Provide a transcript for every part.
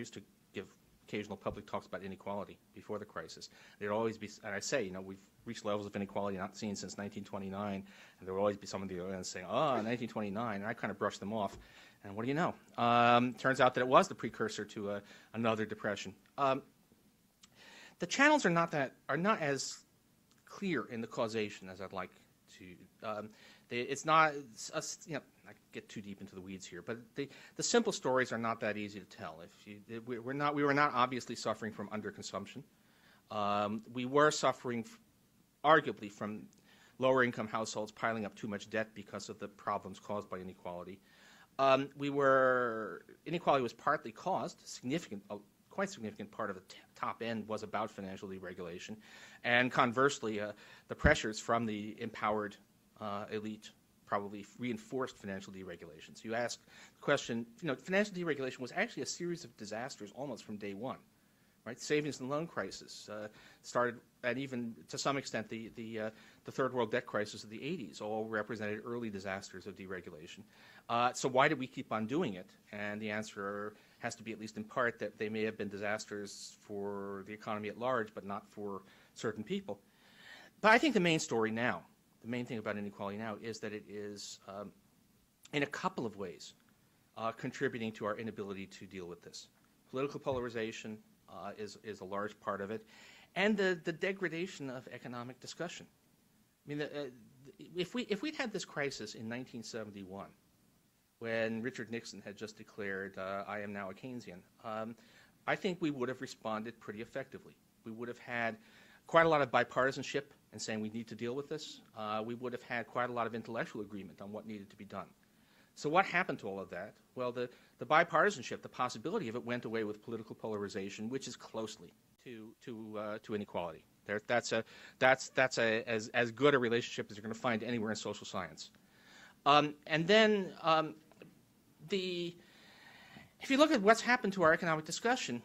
used to give occasional public talks about inequality before the crisis. There'd always be, and I say, we've reached levels of inequality not seen since 1929, and there will always be some of the audience saying, 1929, and I kind of brush them off. And what do you know? Turns out that it was the precursor to another depression. The channels are not as clear in the causation as I'd like to. It's not, I get too deep into the weeds here, but the simple stories are not that easy to tell. We were not obviously suffering from underconsumption. We were suffering, arguably, from lower income households piling up too much debt because of the problems caused by inequality. Inequality was partly caused, quite significant part of the top end was about financial deregulation, and conversely, the pressures from the empowered elite probably reinforced financial deregulation. So you ask the question, financial deregulation was actually a series of disasters almost from day one, right? Savings and loan crisis started, and even to some extent the third world debt crisis of the 80s all represented early disasters of deregulation. So why did we keep on doing it? And the answer has to be, at least in part, that they may have been disasters for the economy at large, but not for certain people. But I think the main story now, the main thing about inequality now, is that it is, in a couple of ways, contributing to our inability to deal with this. Political polarization is a large part of it, and the degradation of economic discussion. I mean, if we'd had this crisis in 1971, when Richard Nixon had just declared, I am now a Keynesian, I think we would have responded pretty effectively. We would have had quite a lot of bipartisanship in saying we need to deal with this. We would have had quite a lot of intellectual agreement on what needed to be done. So what happened to all of that? Well, the bipartisanship, the possibility of it, went away with political polarization, which is closely to inequality. That's as good a relationship as you're going to find anywhere in social science. And then if you look at what's happened to our economic discussion,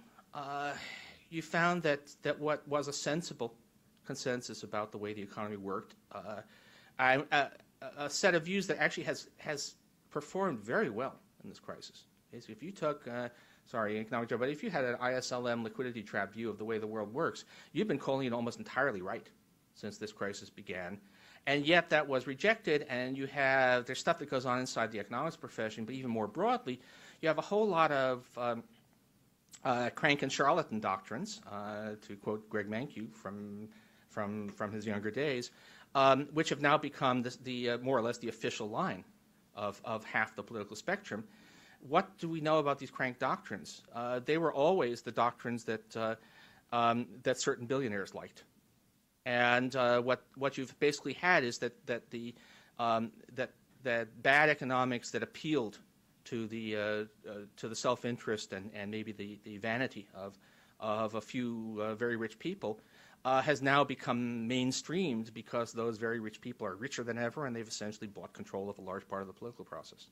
you found that what was a sensible consensus about the way the economy worked, a set of views that actually has performed very well in this crisis. Okay, so if you took, economic joke, but if you had an ISLM liquidity trap view of the way the world works, you've been calling it almost entirely right since this crisis began. And yet that was rejected, and there's stuff that goes on inside the economics profession, but even more broadly, you have a whole lot of crank and charlatan doctrines, to quote Greg Mankiw from his younger days, which have now become the more or less the official line of half the political spectrum. What do we know about these crank doctrines? They were always the doctrines that certain billionaires liked. And what you've basically had is that bad economics that appealed to the self-interest and maybe the vanity of a few very rich people has now become mainstreamed because those very rich people are richer than ever, and they've essentially bought control of a large part of the political process.